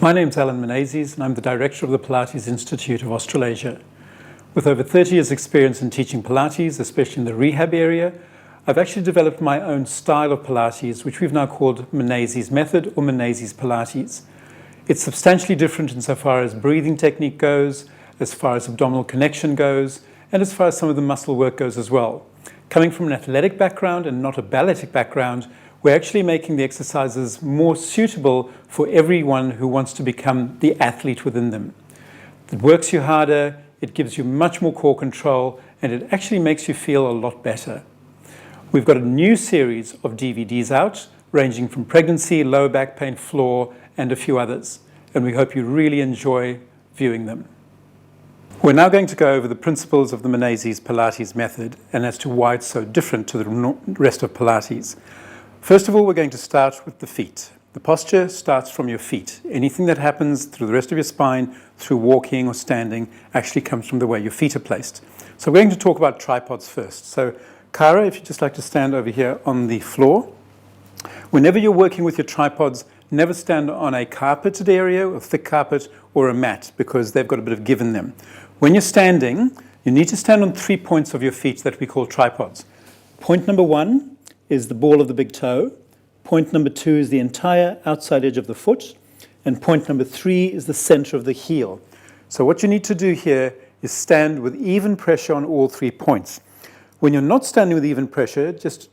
My name's Allan Menezes, and I'm the director of the Pilates Institute of Australasia. With over 30 years' experience in teaching Pilates, especially in the rehab area, I've actually developed my own style of Pilates, which we've now called Menezes Method or Menezes Pilates. It's substantially different insofar as breathing technique goes, as far as abdominal connection goes, and as far as some of the muscle work goes as well. Coming from an athletic background and not a balletic background, we're actually making the exercises more suitable for everyone who wants to become the athlete within them. It works you harder, it gives you much more core control, and it actually makes you feel a lot better. We've got a new series of DVDs out, ranging from pregnancy, lower back pain, floor, and a few others. And we hope you really enjoy viewing them. We're now going to go over the principles of the Menezes Pilates method and as to why it's so different to the rest of Pilates. First of all, we're going to start with the feet. The posture starts from your feet. Anything that happens through the rest of your spine, through walking or standing, actually comes from the way your feet are placed. So we're going to talk about tripods first. So Kara, if you'd just like to stand over here on the floor. Whenever you're working with your tripods, never stand on a carpeted area, a thick carpet, or a mat, because they've got a bit of give in them. When you're standing, you need to stand on 3 points of your feet that we call tripods. Point number 1 is the ball of the big toe. Point number 2 is the entire outside edge of the foot. And point number 3 is the center of the heel. So what you need to do here is stand with even pressure on all 3 points. When you're not standing with even pressure, just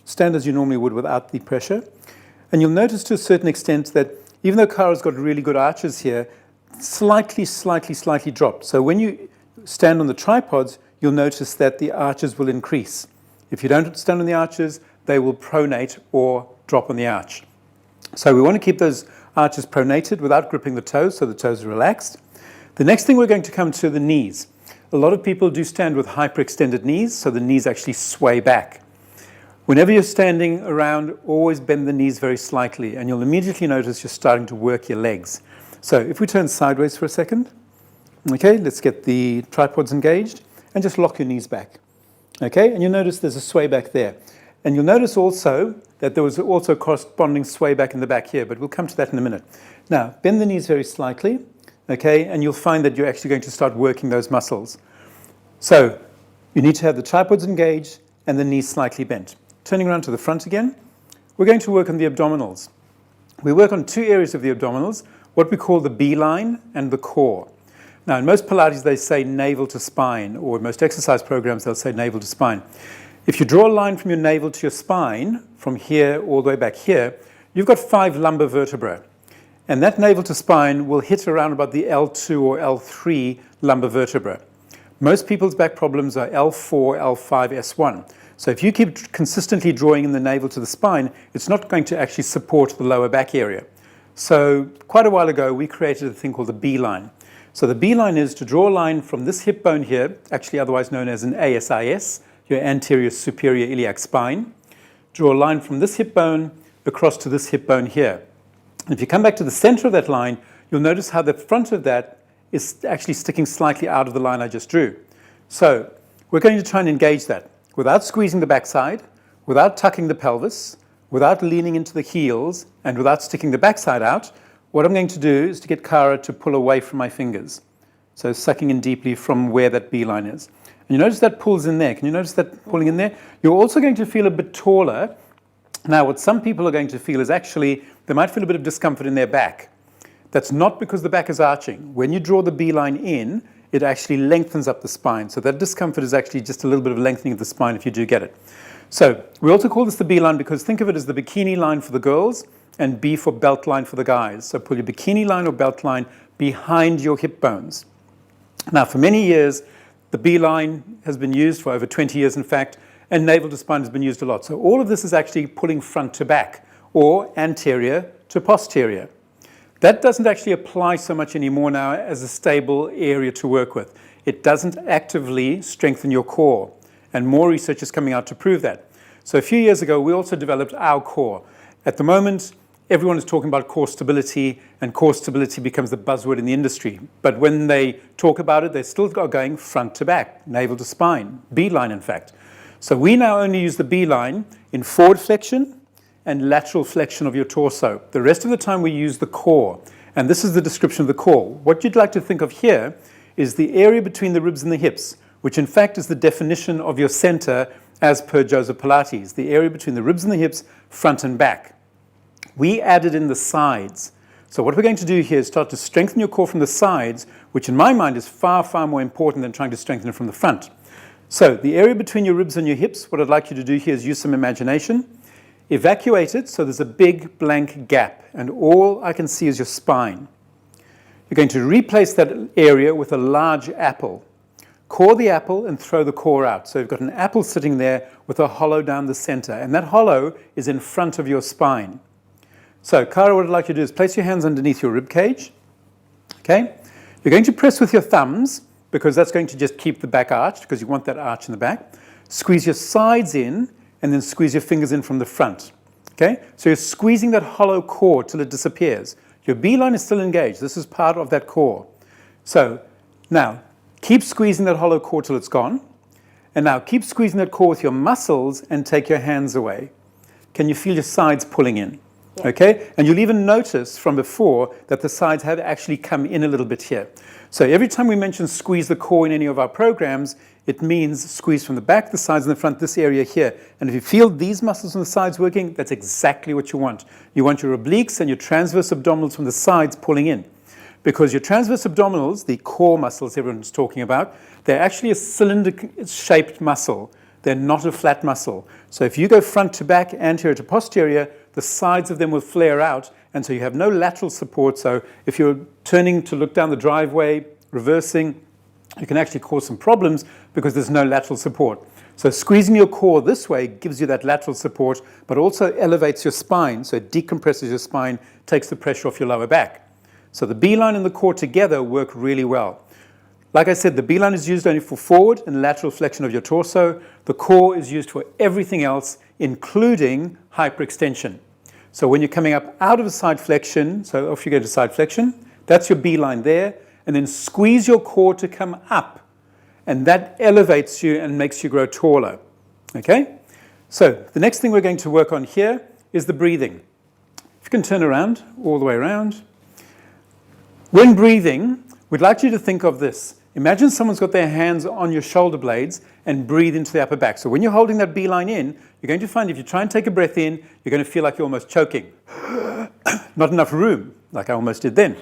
stand as you normally would without the pressure. And you'll notice to a certain extent that even though Kara's got really good arches here, slightly dropped. So when you stand on the tripods, you'll notice that the arches will increase. If you don't stand on the arches, they will pronate or drop on the arch. So we want to keep those arches pronated without gripping the toes, so the toes are relaxed. The next thing we're going to come to the knees. A lot of people do stand with hyperextended knees, so the knees actually sway back. Whenever you're standing around, always bend the knees very slightly, and you'll immediately notice you're starting to work your legs. So if we turn sideways for a second, okay, let's get the tripods engaged, and just lock your knees back. Okay, and you'll notice there's a sway back there. And you'll notice also that there was also corresponding sway back in the back here, but we'll come to that in a minute. Now, bend the knees very slightly, okay, and you'll find that you're actually going to start working those muscles. So you need to have the tripods engaged and the knees slightly bent. Turning around to the front again, we're going to work on the abdominals. We work on 2 areas of the abdominals, what we call the B-line and the core. Now, in most Pilates, they say navel to spine, or in most exercise programs, they'll say navel to spine. If you draw a line from your navel to your spine, from here all the way back here, you've got 5 lumbar vertebrae. And that navel to spine will hit around about the L2 or L3 lumbar vertebra. Most people's back problems are L4, L5, S1. So if you keep consistently drawing in the navel to the spine, it's not going to actually support the lower back area. So quite a while ago, we created a thing called the B-line. So the B-line is to draw a line from this hip bone here, actually otherwise known as an ASIS, your anterior superior iliac spine. Draw a line from this hip bone across to this hip bone here. And if you come back to the center of that line, you'll notice how the front of that is actually sticking slightly out of the line I just drew. So we're going to try and engage that without squeezing the backside, without tucking the pelvis, without leaning into the heels, and without sticking the backside out. What I'm going to do is to get Kara to pull away from my fingers. So sucking in deeply from where that B-line is. And you notice that pulls in there. Can you notice that pulling in there? You're also going to feel a bit taller. Now, what some people are going to feel is actually, they might feel a bit of discomfort in their back. That's not because the back is arching. When you draw the B-line in, it actually lengthens up the spine. So that discomfort is actually just a little bit of lengthening of the spine if you do get it. So we also call this the B-line because think of it as the bikini line for the girls and B for belt line for the guys. So pull your bikini line or belt line behind your hip bones. Now, for many years, the B-line has been used, for over 20 years in fact, and navel to spine has been used a lot. So all of this is actually pulling front to back or anterior to posterior. That doesn't actually apply so much anymore now as a stable area to work with. It doesn't actively strengthen your core, and more research is coming out to prove that. So a few years ago, we also developed our core. At the moment, everyone is talking about core stability, and core stability becomes the buzzword in the industry. But when they talk about it, they still are going front to back, navel to spine, B-line in fact. So we now only use the B-line in forward flexion and lateral flexion of your torso. The rest of the time we use the core. And this is the description of the core. What you'd like to think of here is the area between the ribs and the hips, which in fact is the definition of your center as per Joseph Pilates, the area between the ribs and the hips, front and back. We added in the sides. So what we're going to do here is start to strengthen your core from the sides, which in my mind is far, far more important than trying to strengthen it from the front. So the area between your ribs and your hips, what I'd like you to do here is use some imagination. Evacuate it so there's a big blank gap, and all I can see is your spine. You're going to replace that area with a large apple. Core the apple and throw the core out. So you've got an apple sitting there with a hollow down the center, and that hollow is in front of your spine. So, Cara, what I'd like you to do is place your hands underneath your rib cage. Okay? You're going to press with your thumbs, because that's going to just keep the back arched, because you want that arch in the back. Squeeze your sides in, and then squeeze your fingers in from the front. Okay? So you're squeezing that hollow core till it disappears. Your B-line is still engaged. This is part of that core. So, now, keep squeezing that hollow core till it's gone. And now, keep squeezing that core with your muscles and take your hands away. Can you feel your sides pulling in? Okay, and you'll even notice from before that the sides have actually come in a little bit here. So every time we mention squeeze the core in any of our programs, it means squeeze from the back, the sides, and the front, this area here. And if you feel these muscles on the sides working, that's exactly what you want. You want your obliques and your transverse abdominals from the sides pulling in. Because your transverse abdominals, the core muscles everyone's talking about, they're actually a cylinder-shaped muscle. They're not a flat muscle. So if you go front to back, anterior to posterior, the sides of them will flare out, and so you have no lateral support. So if you're turning to look down the driveway, reversing, you can actually cause some problems because there's no lateral support. So squeezing your core this way gives you that lateral support, but also elevates your spine, so it decompresses your spine, takes the pressure off your lower back. So the B-line and the core together work really well. Like I said, the B-line is used only for forward and lateral flexion of your torso. The core is used for everything else, including hyperextension. So when you're coming up out of a side flexion, so off you go to side flexion, that's your B-line there, and then squeeze your core to come up, and that elevates you and makes you grow taller. Okay? So the next thing we're going to work on here is the breathing. If you can turn around, all the way around. When breathing, we'd like you to think of this. Imagine someone's got their hands on your shoulder blades and breathe into the upper back. So when you're holding that B-line in, you're going to find if you try and take a breath in, you're going to feel like you're almost choking. Not enough room, like I almost did then.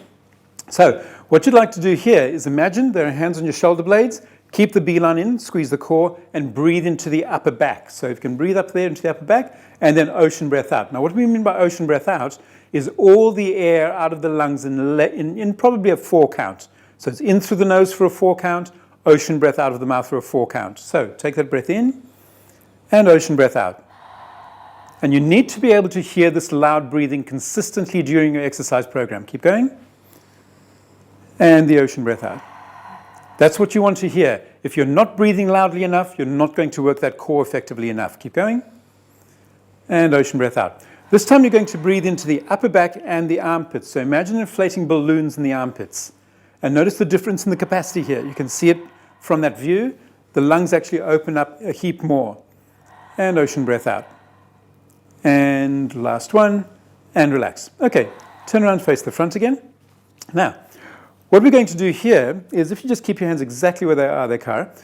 So what you'd like to do here is imagine there are hands on your shoulder blades, keep the B-line in, squeeze the core, and breathe into the upper back. So if you can breathe up there into the upper back, and then ocean breath out. Now what we mean by ocean breath out is all the air out of the lungs in probably a 4 count. So it's in through the nose for a 4 count, ocean breath out of the mouth for a 4 count. So take that breath in and ocean breath out. And you need to be able to hear this loud breathing consistently during your exercise program. Keep going. And the ocean breath out. That's what you want to hear. If you're not breathing loudly enough, you're not going to work that core effectively enough. Keep going. And ocean breath out. This time you're going to breathe into the upper back and the armpits. So imagine inflating balloons in the armpits. And notice the difference in the capacity here. You can see it from that view. The lungs actually open up a heap more. And ocean breath out. And last one. And relax. Okay, turn around, face the front again. Now, what we're going to do here is if you just keep your hands exactly where they are there, Cara.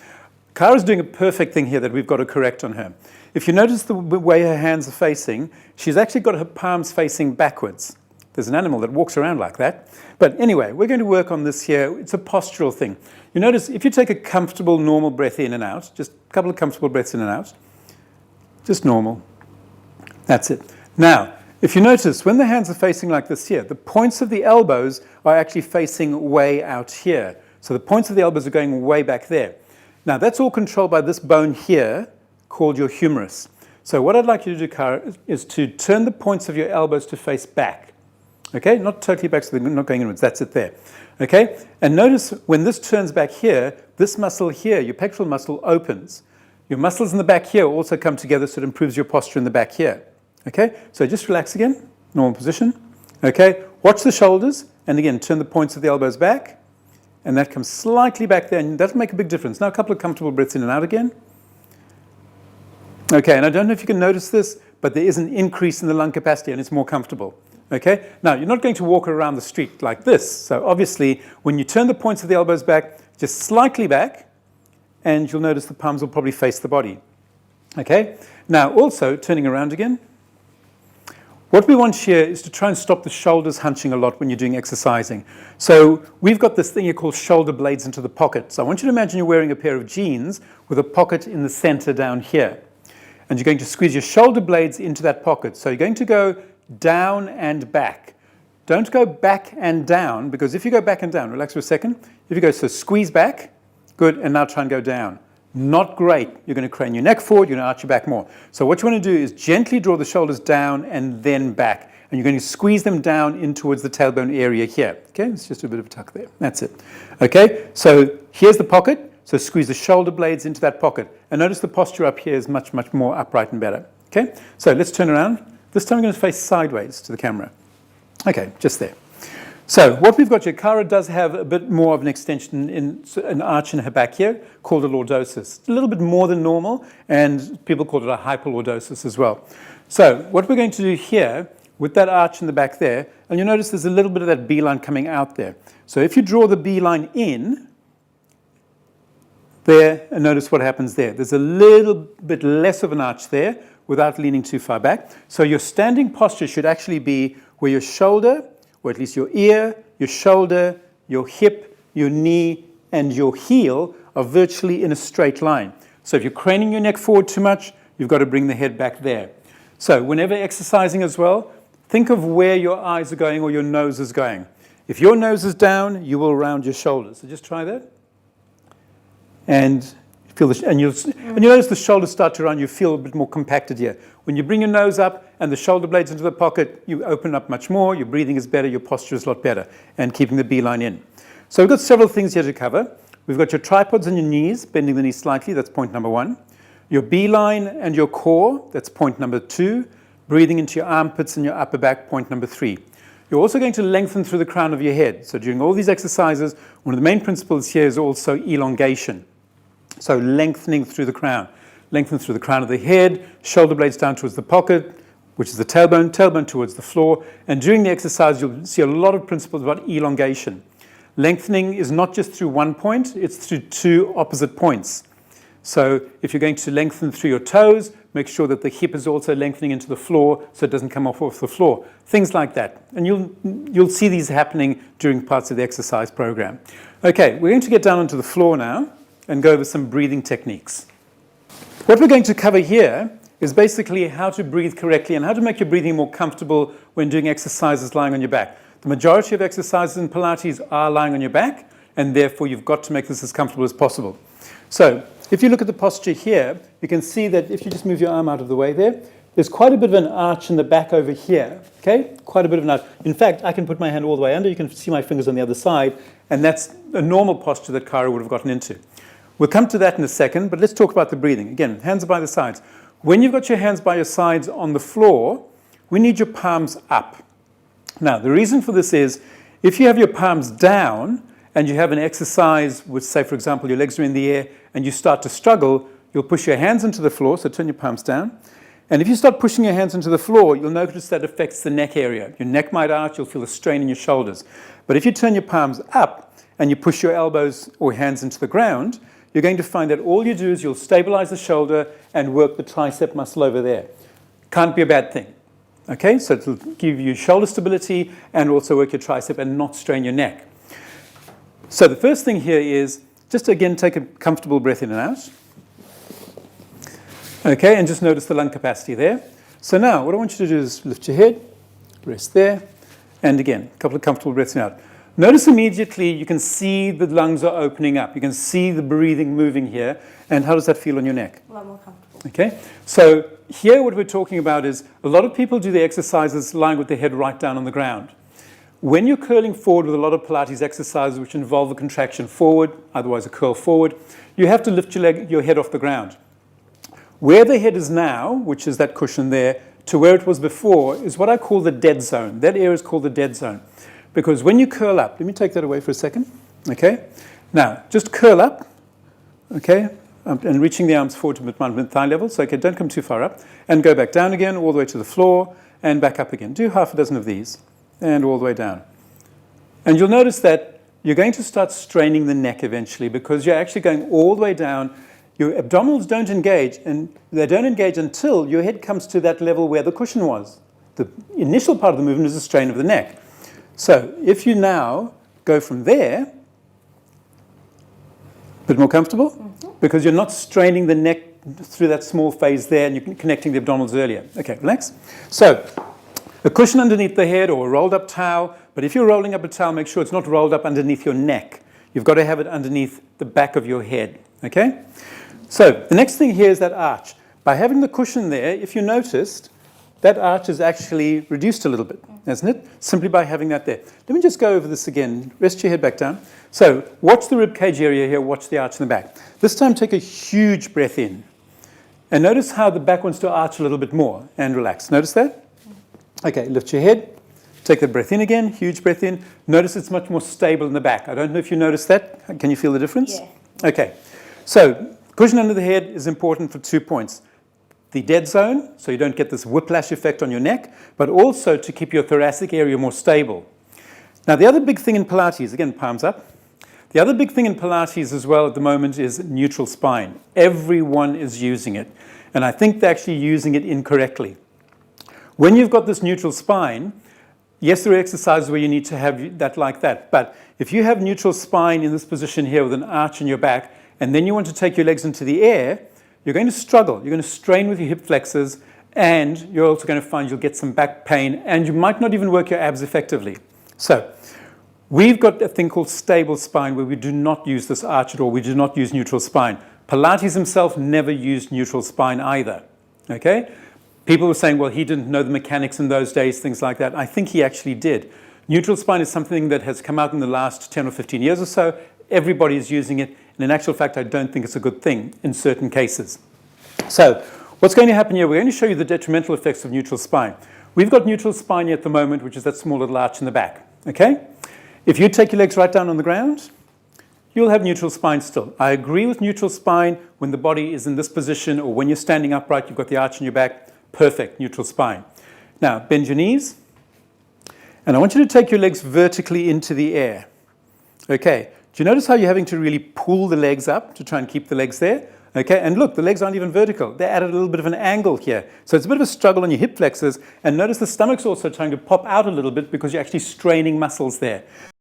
Cara's doing a perfect thing here that we've got to correct on her. If you notice the way her hands are facing, she's actually got her palms facing backwards. There's an animal that walks around like that. But anyway, we're going to work on this here. It's a postural thing. You notice if you take a comfortable, normal breath in and out, just a couple of comfortable breaths in and out, just normal. That's it. Now, if you notice, when the hands are facing like this here, the points of the elbows are actually facing way out here. So the points of the elbows are going way back there. Now, that's all controlled by this bone here called your humerus. So what I'd like you to do, Cara, is to turn the points of your elbows to face back. Okay, not totally back, so they're not going inwards. That's it there. Okay, and notice when this turns back here, this muscle here, your pectoral muscle, opens. Your muscles in the back here also come together, so it improves your posture in the back here. Okay, so just relax again, normal position. Okay, watch the shoulders, and again, turn the points of the elbows back, and that comes slightly back there, and that'll make a big difference. Now a couple of comfortable breaths in and out again. Okay, and I don't know if you can notice this, but there is an increase in the lung capacity, and it's more comfortable. Okay? Now, you're not going to walk around the street like this. So obviously, when you turn the points of the elbows back, just slightly back, and you'll notice the palms will probably face the body. Okay? Now, also, turning around again. What we want here is to try and stop the shoulders hunching a lot when you're doing exercising. So we've got this thing here called shoulder blades into the pocket. So I want you to imagine you're wearing a pair of jeans with a pocket in the center down here. And you're going to squeeze your shoulder blades into that pocket. So you're going to go down and back. Don't go back and down, because if you go back and down, relax for a second. If you go, so squeeze back, good, and now try and go down. Not great. You're going to crane your neck forward, you're going to arch your back more. So what you want to do is gently draw the shoulders down and then back. And you're going to squeeze them down in towards the tailbone area here. Okay, it's just a bit of a tuck there. That's it. Okay, so here's the pocket. So squeeze the shoulder blades into that pocket. And notice the posture up here is much, much more upright and better. Okay, so let's turn around. This time I'm going to face sideways to the camera. Okay, just there. So what we've got here, Cara does have a bit more of an extension in an arch in her back here called a lordosis. A little bit more than normal, and people call it a hyperlordosis as well. So what we're going to do here with that arch in the back there, and you'll notice there's a little bit of that B-line coming out there. So if you draw the B-line in, there, and notice what happens there. There's a little bit less of an arch there without leaning too far back. So your standing posture should actually be where your shoulder, or at least your ear, your shoulder, your hip, your knee, and your heel are virtually in a straight line. So if you're craning your neck forward too much, you've got to bring the head back there. So whenever exercising as well, think of where your eyes are going or your nose is going. If your nose is down, you will round your shoulders. So just try that. And feel you'll notice the shoulders start to round. You feel a bit more compacted here. When you bring your nose up and the shoulder blades into the pocket, you open up much more. Your breathing is better. Your posture is a lot better. And keeping the B-line in. So we've got several things here to cover. We've got your tripods on your knees, bending the knees slightly. That's point number 1. Your B-line and your core. That's point number 2. Breathing into your armpits and your upper back. Point number 3. You're also going to lengthen through the crown of your head. So during all these exercises, one of the main principles here is also elongation. So lengthening through the crown. Lengthen through the crown of the head, shoulder blades down towards the pocket, which is the tailbone, tailbone towards the floor. And during the exercise, you'll see a lot of principles about elongation. Lengthening is not just through one point, it's through 2 opposite points. So if you're going to lengthen through your toes, make sure that the hip is also lengthening into the floor so it doesn't come off the floor. Things like that. And you'll see these happening during parts of the exercise program. Okay, we're going to get down onto the floor now and go over some breathing techniques. What we're going to cover here is basically how to breathe correctly and how to make your breathing more comfortable when doing exercises lying on your back. The majority of exercises in Pilates are lying on your back, and therefore you've got to make this as comfortable as possible. So if you look at the posture here, you can see that if you just move your arm out of the way there, there's quite a bit of an arch in the back over here, okay? Quite a bit of an arch. In fact, I can put my hand all the way under. You can see my fingers on the other side, and that's a normal posture that Cara would have gotten into. We'll come to that in a second, but let's talk about the breathing. Again, hands are by the sides. When you've got your hands by your sides on the floor, we need your palms up. Now, the reason for this is, if you have your palms down and you have an exercise with, say, for example, your legs are in the air and you start to struggle, you'll push your hands into the floor, so turn your palms down. And if you start pushing your hands into the floor, you'll notice that affects the neck area. Your neck might arch, you'll feel a strain in your shoulders. But if you turn your palms up and you push your elbows or hands into the ground, you're going to find that all you do is you'll stabilize the shoulder and work the tricep muscle over there. Can't be a bad thing. Okay, so it'll give you shoulder stability and also work your tricep and not strain your neck. So the first thing here is just again take a comfortable breath in and out. Okay, and just notice the lung capacity there. So now what I want you to do is lift your head, rest there, and again, a couple of comfortable breaths in and out. Notice immediately you can see the lungs are opening up. You can see the breathing moving here. And how does that feel on your neck? A lot more comfortable. Okay. So here what we're talking about is a lot of people do the exercises lying with their head right down on the ground. When you're curling forward with a lot of Pilates exercises which involve a contraction forward, otherwise a curl forward, you have to lift your head off the ground. Where the head is now, which is that cushion there, to where it was before, is what I call the dead zone. That area is called the dead zone. Because when you curl up, let me take that away for a second, okay? Now, just curl up, okay? And reaching the arms forward to mid thigh level, so okay, don't come too far up. And go back down again, all the way to the floor, and back up again. Do half a dozen of these and all the way down. And you'll notice that you're going to start straining the neck eventually because you're actually going all the way down. Your abdominals don't engage, and they don't engage until your head comes to that level where the cushion was. The initial part of the movement is the strain of the neck. So if you now go from there, a bit more comfortable? Mm-hmm. Because you're not straining the neck through that small phase there, and you're connecting the abdominals earlier. Okay, relax. So a cushion underneath the head or a rolled up towel, but if you're rolling up a towel, make sure it's not rolled up underneath your neck. You've got to have it underneath the back of your head, okay? So the next thing here is that arch. By having the cushion there, if you noticed, that arch is actually reduced a little bit, hasn't it? Simply by having that there. Let me just go over this again. Rest your head back down. So watch the rib cage area here, watch the arch in the back. This time take a huge breath in. And notice how the back wants to arch a little bit more and relax. Notice that? Okay, lift your head. Take the breath in again, huge breath in. Notice it's much more stable in the back. I don't know if you noticed that. Can you feel the difference? Yeah. Okay, so cushion under the head is important for 2 points. The dead zone, so you don't get this whiplash effect on your neck, but also to keep your thoracic area more stable. Now, the other big thing in Pilates, again, palms up. The other big thing in Pilates as well at the moment is neutral spine. Everyone is using it, and I think they're actually using it incorrectly. When you've got this neutral spine, yes, there are exercises where you need to have that like that, but if you have neutral spine in this position here with an arch in your back, and then you want to take your legs into the air, you're going to struggle. You're going to strain with your hip flexors, and you're also going to find you'll get some back pain, and you might not even work your abs effectively. So we've got a thing called stable spine where we do not use this arch at all. We do not use neutral spine. Pilates himself never used neutral spine either. Okay? People were saying, well, he didn't know the mechanics in those days, things like that. I think he actually did. Neutral spine is something that has come out in the last 10 or 15 years or so. Everybody is using it. And in actual fact, I don't think it's a good thing in certain cases. So what's going to happen here, we're going to show you the detrimental effects of neutral spine. We've got neutral spine here at the moment, which is that small little arch in the back. Okay? If you take your legs right down on the ground, you'll have neutral spine still. I agree with neutral spine when the body is in this position or when you're standing upright, you've got the arch in your back. Perfect, neutral spine. Now, bend your knees. And I want you to take your legs vertically into the air. Okay? Do you notice how you're having to really pull the legs up to try and keep the legs there? Okay, and look, the legs aren't even vertical. They're at a little bit of an angle here. So it's a bit of a struggle on your hip flexors. And notice the stomach's also trying to pop out a little bit because you're actually straining muscles there.